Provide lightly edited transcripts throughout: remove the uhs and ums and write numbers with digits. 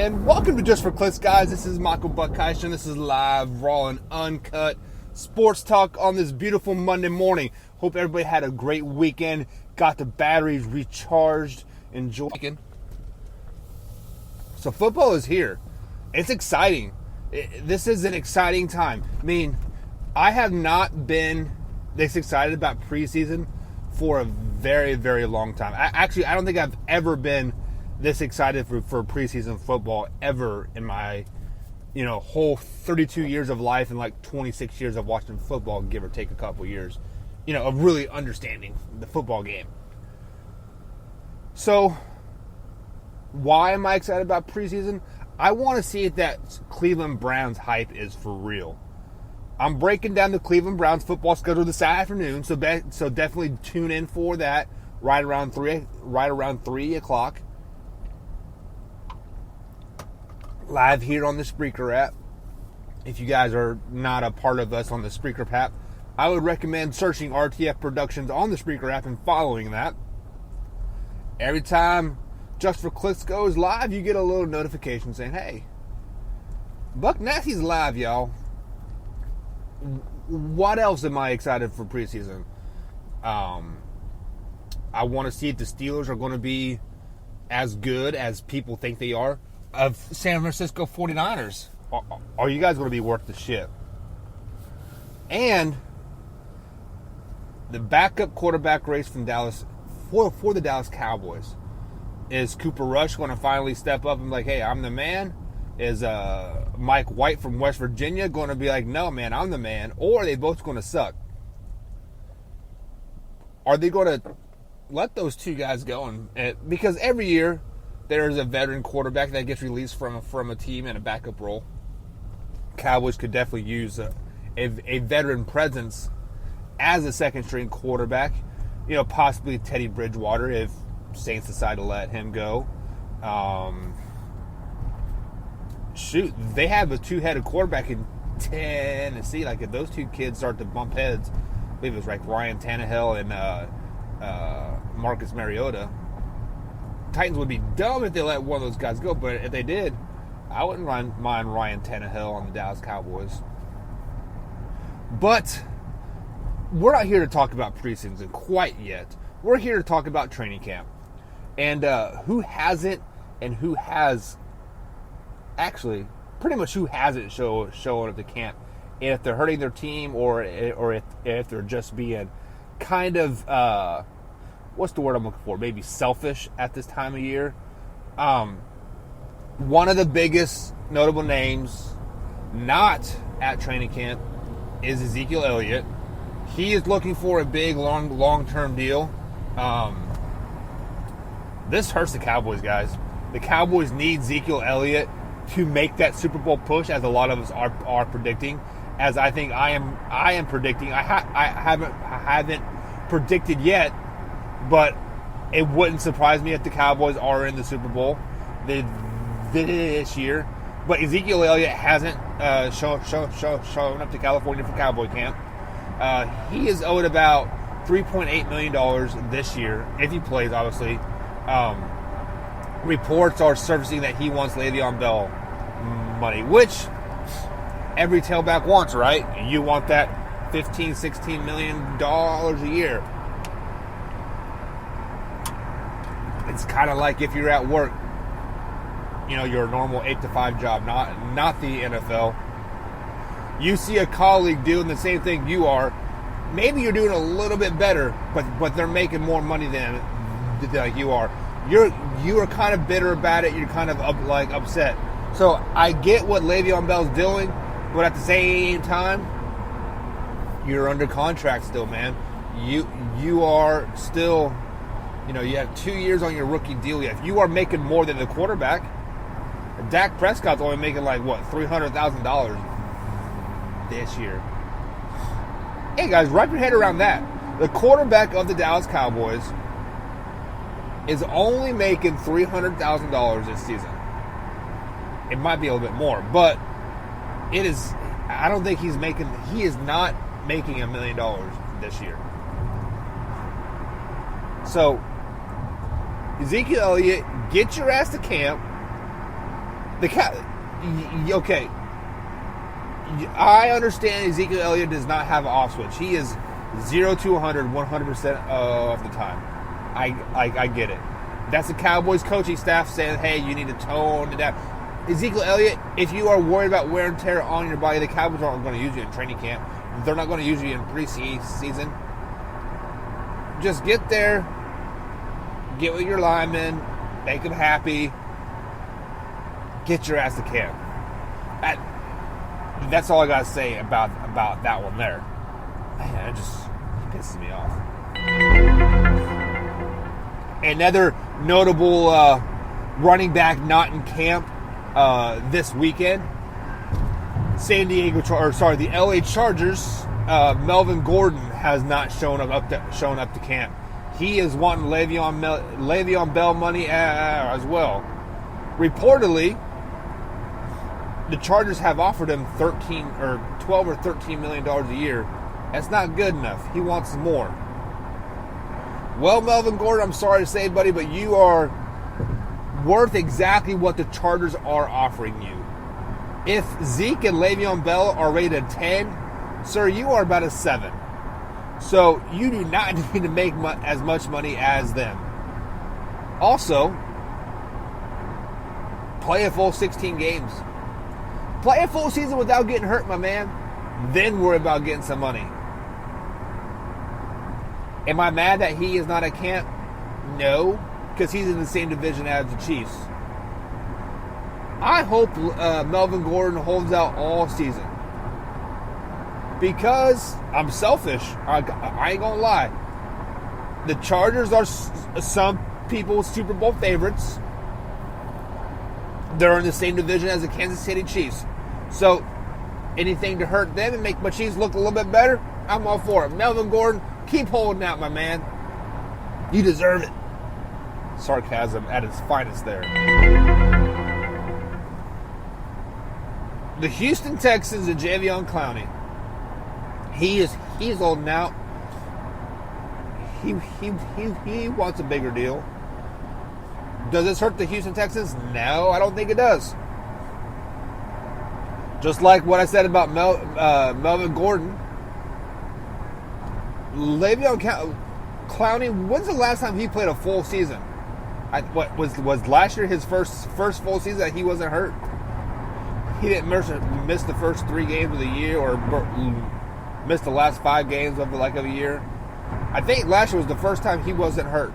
And welcome to Just for Clicks, guys. This is Michael Buckheisen. This is live, raw, and uncut sports talk on this beautiful Monday morning. Hope everybody had a great weekend, got the batteries recharged, enjoying. So football is here. It's exciting. This is an exciting time. I mean, I have not been this excited about preseason for a very, very long time. I don't think I've ever been this excited for preseason football ever in my, whole 32 years of life and like 26 years of watching football, give or take a couple years, of really understanding the football game. So, why am I excited about preseason? I want to see if that Cleveland Browns hype is for real. I'm breaking down the Cleveland Browns football schedule this afternoon, so definitely tune in for that right around 3 o'clock. Live here on the Spreaker app. If you guys are not a part of us on the Spreaker app, I would recommend searching RTF Productions on the Spreaker app and following that. Every time Just for Clicks goes live, you get a little notification saying, hey, Buck Nasty's live, y'all. What else am I excited for preseason? I want to see if the Steelers are going to be as good as people think they are. Of San Francisco 49ers. Are you guys going to be worth the shit? And the backup quarterback race from Dallas for the Dallas Cowboys. Is Cooper Rush going to finally step up and be like, hey, I'm the man? Is Mike White from West Virginia going to be like, no, man, I'm the man? Or are they both going to suck? Are they going to let those two guys go? Because every year there's a veteran quarterback that gets released from a team in a backup role. Cowboys could definitely use a veteran presence as a second-string quarterback. Possibly Teddy Bridgewater if Saints decide to let him go. They have a two-headed quarterback in Tennessee. Like, if those two kids start to bump heads, I believe it was like Ryan Tannehill and Marcus Mariota. Titans would be dumb if they let one of those guys go, but if they did, I wouldn't mind Ryan Tannehill on the Dallas Cowboys. But we're not here to talk about preseason quite yet. We're here to talk about training camp. And who hasn't and who has, actually, pretty much who hasn't showing up to camp. And if they're hurting their team or if they're just being kind of, what's the word I'm looking for? Maybe selfish at this time of year. One of the biggest notable names not at training camp is Ezekiel Elliott. He is looking for a big, long-term deal. This hurts the Cowboys, guys. The Cowboys need Ezekiel Elliott to make that Super Bowl push, as a lot of us are predicting. As I think I am predicting. I haven't predicted yet, but it wouldn't surprise me if the Cowboys are in the Super Bowl this year. But Ezekiel Elliott hasn't shown up to California for Cowboy camp. He is owed about $3.8 million this year, if he plays, obviously. Reports are surfacing that he wants Le'Veon Bell money, which every tailback wants, right? You want that $15-16 million a year. It's kind of like if you're at work, your normal 8-to-5 job, not the NFL. You see a colleague doing the same thing you are. Maybe you're doing a little bit better, but they're making more money than you are. You are kind of bitter about it. You're kind of upset. So I get what Le'Veon Bell's doing, but at the same time, you're under contract still, man. You are still, you have 2 years on your rookie deal yet. If you are making more than the quarterback, Dak Prescott's only making $300,000 this year. Hey guys, wrap your head around that. The quarterback of the Dallas Cowboys is only making $300,000 this season. It might be a little bit more, but it is. I don't think he is not making $1 million this year. So Ezekiel Elliott, get your ass to camp. Okay. I understand Ezekiel Elliott does not have an off switch. He is 0 to 100% of the time. I get it. That's the Cowboys coaching staff saying, hey, you need to tone it down. Ezekiel Elliott, if you are worried about wear and tear on your body, the Cowboys aren't going to use you in training camp. They're not going to use you in preseason. Just get there, get with your linemen, make them happy, get your ass to camp. That's all I got to say about that one there. Man, it just pisses me off. Another notable running back not in camp this weekend. The LA Chargers. Melvin Gordon has not shown up to camp. He is wanting Le'Veon Bell money as well. Reportedly, the Chargers have offered him $12 or $13 million a year. That's not good enough. He wants more. Well, Melvin Gordon, I'm sorry to say, buddy, but you are worth exactly what the Chargers are offering you. If Zeke and Le'Veon Bell are rated 10, sir, you are about a 7. So you do not need to make as much money as them. Also, play a full 16 games. Play a full season without getting hurt, my man. Then worry about getting some money. Am I mad that he is not at camp? No, because he's in the same division as the Chiefs. I hope Melvin Gordon holds out all season. Because I'm selfish. I ain't going to lie. The Chargers are some people's Super Bowl favorites. They're in the same division as the Kansas City Chiefs. So, anything to hurt them and make my Chiefs look a little bit better, I'm all for it. Melvin Gordon, keep holding out, my man. You deserve it. Sarcasm at its finest there. The Houston Texans and Jadeveon Clowney. He's old now. He wants a bigger deal. Does this hurt the Houston Texans? No, I don't think it does. Just like what I said about Melvin Gordon. Le'Veon Clowney, when's the last time he played a full season? Was last year his first full season that he wasn't hurt? He didn't miss the first 3 games of the year or missed the last 5 games of a year. I think last year was the first time he wasn't hurt.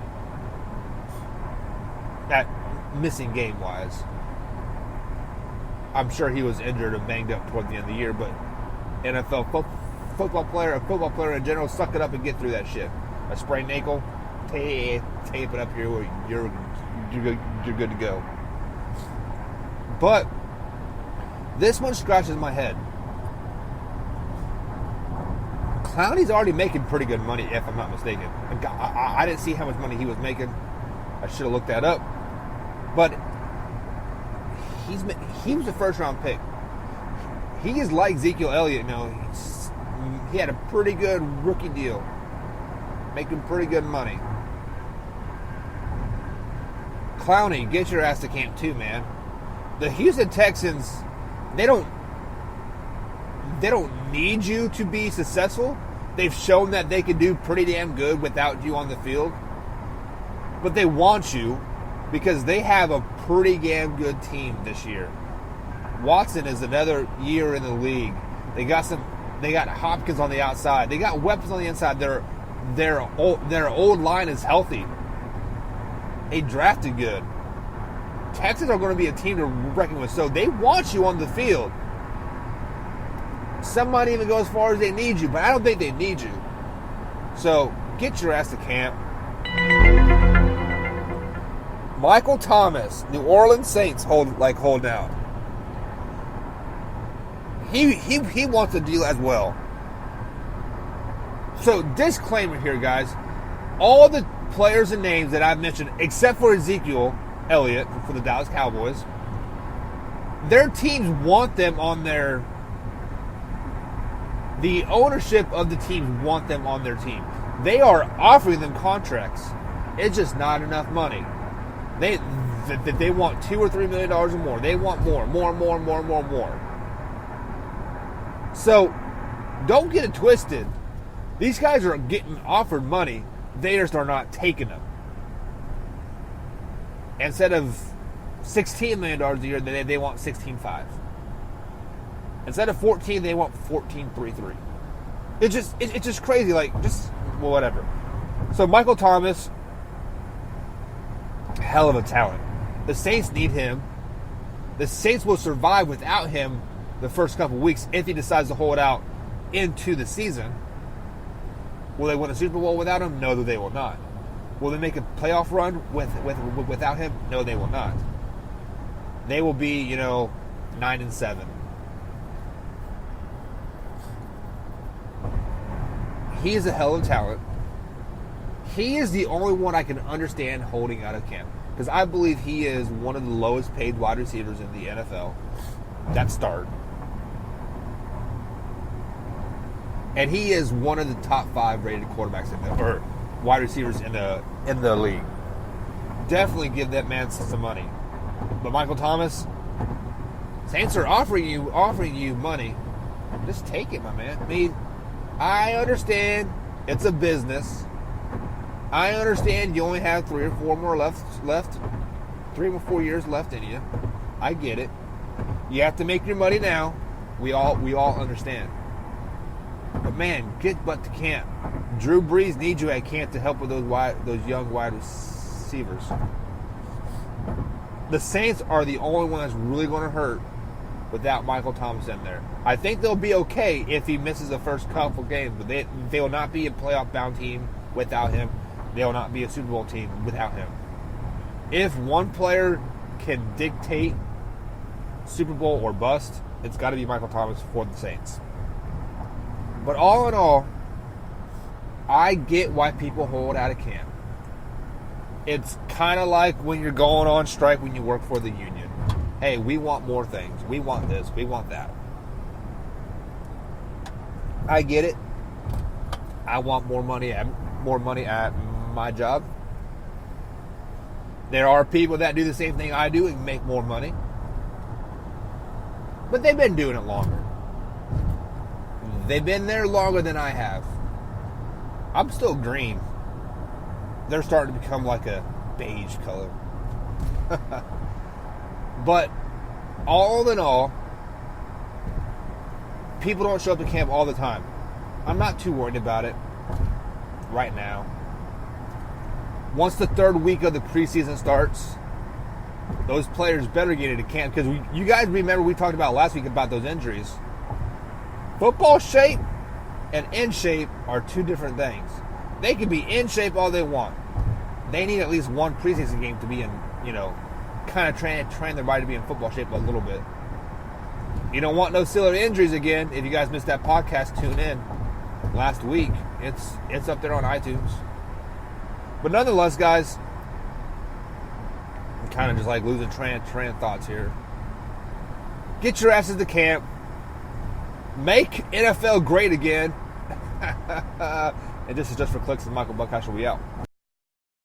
That missing game-wise. I'm sure he was injured and banged up toward the end of the year, but NFL football player in general, suck it up and get through that shit. A sprained ankle, tape it up here where you're good to go. But this one scratches my head. Clowney's already making pretty good money, if I'm not mistaken. I didn't see how much money he was making. I should have looked that up. But he was a first-round pick. He is like Ezekiel Elliott. He had a pretty good rookie deal, making pretty good money. Clowney, get your ass to camp too, man. The Houston Texans, they don't need you to be successful. They've shown that they can do pretty damn good without you on the field. But they want you because they have a pretty damn good team this year. Watson is another year in the league. They got Hopkins on the outside. They got weapons on the inside. Their old line is healthy. They drafted good. Texans are going to be a team to reckon with. So they want you on the field. Some might even go as far as they need you, but I don't think they need you. So get your ass to camp. Michael Thomas, New Orleans Saints hold out. He wants a deal as well. So disclaimer here, guys. All the players and names that I've mentioned, except for Ezekiel Elliott for the Dallas Cowboys, their teams want them on their... The ownership of the teams want them on their team. They are offering them contracts. It's just not enough money. that they want $2 or $3 million or more. They want more. So don't get it twisted. These guys are getting offered money. They just are not taking them. Instead of $16 million a year, they want $16.5. Instead of 14, they want 14.33. It's just crazy. Well, whatever. So Michael Thomas, hell of a talent. The Saints need him. The Saints will survive without him the first couple weeks if he decides to hold out into the season. Will they win a Super Bowl without him? No, they will not. Will they make a playoff run without him? No, they will not. They will be, 9-7. He is a hell of a talent. He is the only one I can understand holding out of camp. Because I believe he is one of the lowest paid wide receivers in the NFL. That start. And he is one of the top 5 rated quarterbacks or wide receivers in the league. Definitely give that man some money. But Michael Thomas, Saints are offering you money. Just take it, my man. I mean, I understand it's a business. I understand you only have 3 or 4 more left. 3 or 4 years left in you. I get it. You have to make your money now. We all understand. But man, get butt to camp. Drew Brees needs you at camp to help with those young wide receivers. The Saints are the only one that's really going to hurt without Michael Thomas in there. I think they'll be okay if he misses the first couple games, but they will not be a playoff-bound team without him. They will not be a Super Bowl team without him. If one player can dictate Super Bowl or bust, it's got to be Michael Thomas for the Saints. But all in all, I get why people hold out of camp. It's kind of like when you're going on strike when you work for the union. Hey, we want more things. We want this. We want that. I get it. I want more money at my job. There are people that do the same thing I do and make more money. But they've been doing it longer. They've been there longer than I have. I'm still green. They're starting to become like a beige color. But all in all, people don't show up to camp all the time. I'm not too worried about it right now. Once the 3rd week of the preseason starts, those players better get into camp. Because you guys remember we talked about last week about those injuries. Football shape and in shape are 2 different things. They can be in shape all they want. They need at least one preseason game to be in, kind of train their body to be in football shape a little bit. You don't want no silly injuries again. If you guys missed that podcast, tune in last week. It's up there on iTunes. But nonetheless, guys, I'm kind of just like losing train of thoughts here. Get your asses to camp. Make NFL great again. And this is Just for Clicks with Michael Buckhouse. We out.